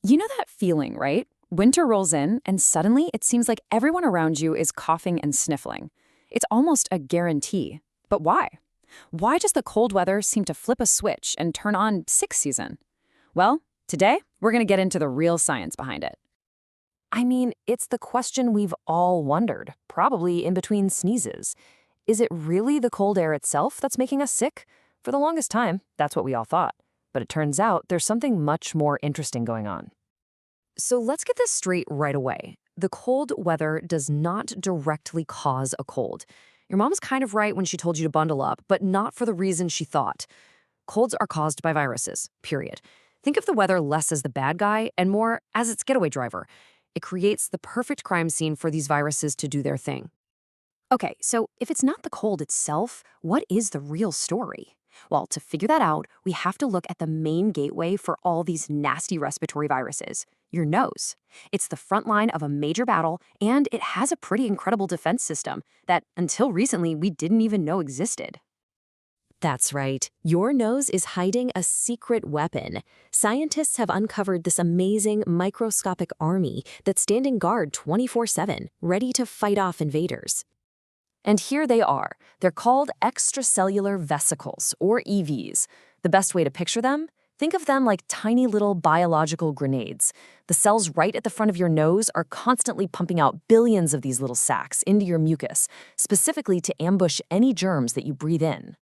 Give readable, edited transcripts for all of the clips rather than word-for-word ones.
You know that feeling, right? Winter rolls in, and suddenly it seems like everyone around you is coughing and sniffling. It's almost a guarantee. But why? Why does the cold weather seem to flip a switch and turn on sick season? Well, today we're going to get into the real science behind it. I mean, it's the question we've all wondered, probably in between sneezes. Is it really the cold air itself that's making us sick? For the longest time, that's what we all thought. But it turns out there's something much more interesting going on. So let's get this straight right away. The cold weather does not directly cause a cold. Your mom's kind of right when she told you to bundle up, but not for the reason she thought. Colds are caused by viruses, period. Think of the weather less as the bad guy and more as its getaway driver. It creates the perfect crime scene for these viruses to do their thing. Okay, so if it's not the cold itself, what is the real story? Well, to figure that out, we have to look at the main gateway for all these nasty respiratory viruses, your nose. It's the front line of a major battle, and it has a pretty incredible defense system that, until recently, we didn't even know existed. That's right. Your nose is hiding a secret weapon. Scientists have uncovered this amazing microscopic army that's standing guard 24/7, ready to fight off invaders. And here they are. They're called extracellular vesicles, or EVs. The best way to picture them? Think of them like tiny little biological grenades. The cells right at the front of your nose are constantly pumping out billions of these little sacs into your mucus, specifically to ambush any germs that you breathe in.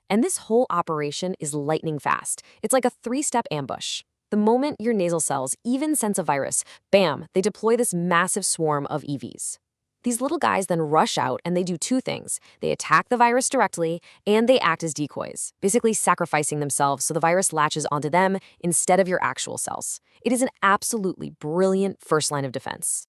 And this whole operation is lightning fast. It's like a three-step ambush. The moment your nasal cells even sense a virus, bam, they deploy this massive swarm of EVs. These little guys then rush out and they do two things. They attack the virus directly and they act as decoys, basically sacrificing themselves so the virus latches onto them instead of your actual cells. It is an absolutely brilliant first line of defense.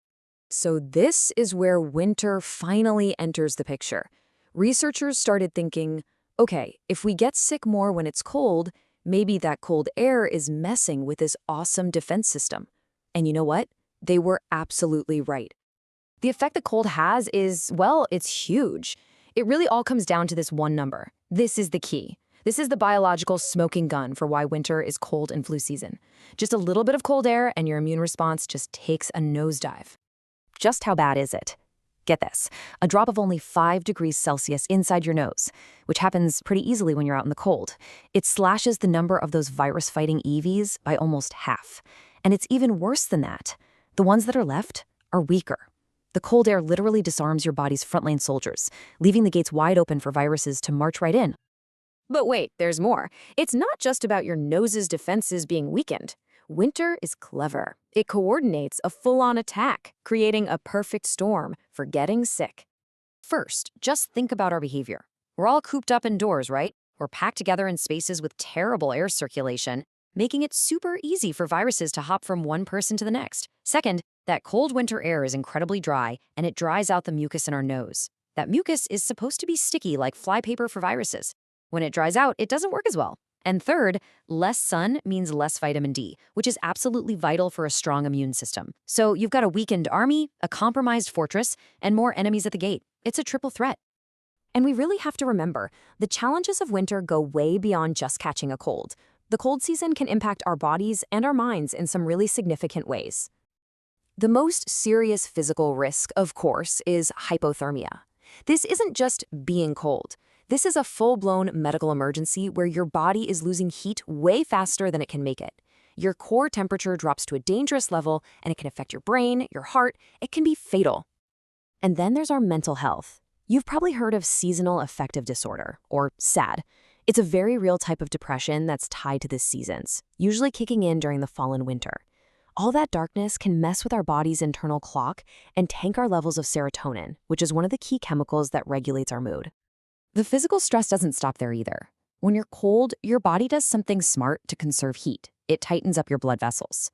So this is where winter finally enters the picture. Researchers started thinking, okay, if we get sick more when it's cold, maybe that cold air is messing with this awesome defense system. And you know what? They were absolutely right. The effect the cold has is, well, it's huge. It really all comes down to this one number. This is the key. This is the biological smoking gun for why winter is cold and flu season. Just a little bit of cold air and your immune response just takes a nosedive. Just how bad is it? Get this, a drop of only 5 degrees Celsius inside your nose, which happens pretty easily when you're out in the cold. It slashes the number of those virus-fighting EVs by almost half. And it's even worse than that. The ones that are left are weaker. The cold air literally disarms your body's frontline soldiers, leaving the gates wide open for viruses to march right in. But wait, there's more. It's not just about your nose's defenses being weakened. Winter is clever. It coordinates a full-on attack, creating a perfect storm for getting sick. First, just think about our behavior. We're all cooped up indoors, right? We're packed together in spaces with terrible air circulation, making it super easy for viruses to hop from one person to the next. Second, that cold winter air is incredibly dry, and it dries out the mucus in our nose. That mucus is supposed to be sticky like flypaper for viruses. When it dries out, it doesn't work as well. And third, less sun means less vitamin D, which is absolutely vital for a strong immune system. So you've got a weakened army, a compromised fortress, and more enemies at the gate. It's a triple threat. And we really have to remember, the challenges of winter go way beyond just catching a cold. The cold season can impact our bodies and our minds in some really significant ways. The most serious physical risk, of course, is hypothermia. This isn't just being cold. This is a full-blown medical emergency where your body is losing heat way faster than it can make it. Your core temperature drops to a dangerous level, and it can affect your brain, your heart. It can be fatal. And then there's our mental health. You've probably heard of seasonal affective disorder, or SAD. It's a very real type of depression that's tied to the seasons, usually kicking in during the fall and winter. All that darkness can mess with our body's internal clock and tank our levels of serotonin, which is one of the key chemicals that regulates our mood. The physical stress doesn't stop there either. When you're cold, your body does something smart to conserve heat. It tightens up your blood vessels.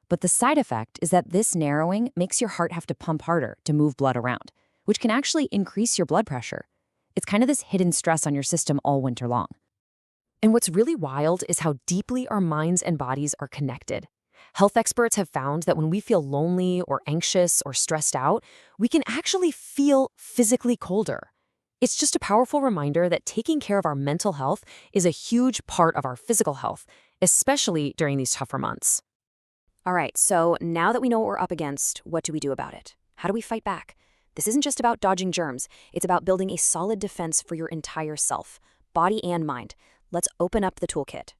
But the side effect is that this narrowing makes your heart have to pump harder to move blood around, which can actually increase your blood pressure. It's kind of this hidden stress on your system all winter long. And what's really wild is how deeply our minds and bodies are connected. Health experts have found that when we feel lonely or anxious or stressed out, we can actually feel physically colder. It's just a powerful reminder that taking care of our mental health is a huge part of our physical health, especially during these tougher months. All right, so now that we know what we're up against, what do we do about it? How do we fight back? This isn't just about dodging germs, it's about building a solid defense for your entire self, body and mind. Let's open up the toolkit.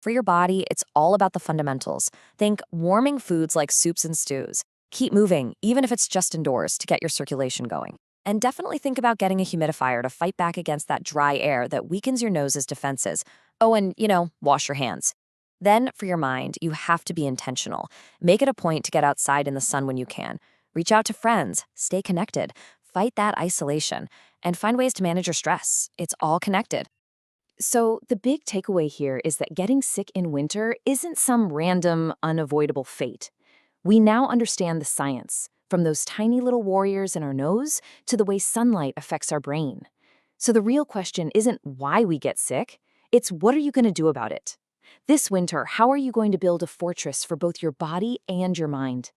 For your body, it's all about the fundamentals. Think warming foods like soups and stews. Keep moving, even if it's just indoors, to get your circulation going. And definitely think about getting a humidifier to fight back against that dry air that weakens your nose's defenses. Oh, and, wash your hands. Then, for your mind, you have to be intentional. Make it a point to get outside in the sun when you can. Reach out to friends, stay connected, fight that isolation, and find ways to manage your stress. It's all connected. So, the big takeaway here is that getting sick in winter isn't some random, unavoidable fate. We now understand the science, from those tiny little warriors in our nose to the way sunlight affects our brain. So, the real question isn't why we get sick, it's what are you going to do about it? This winter, how are you going to build a fortress for both your body and your mind?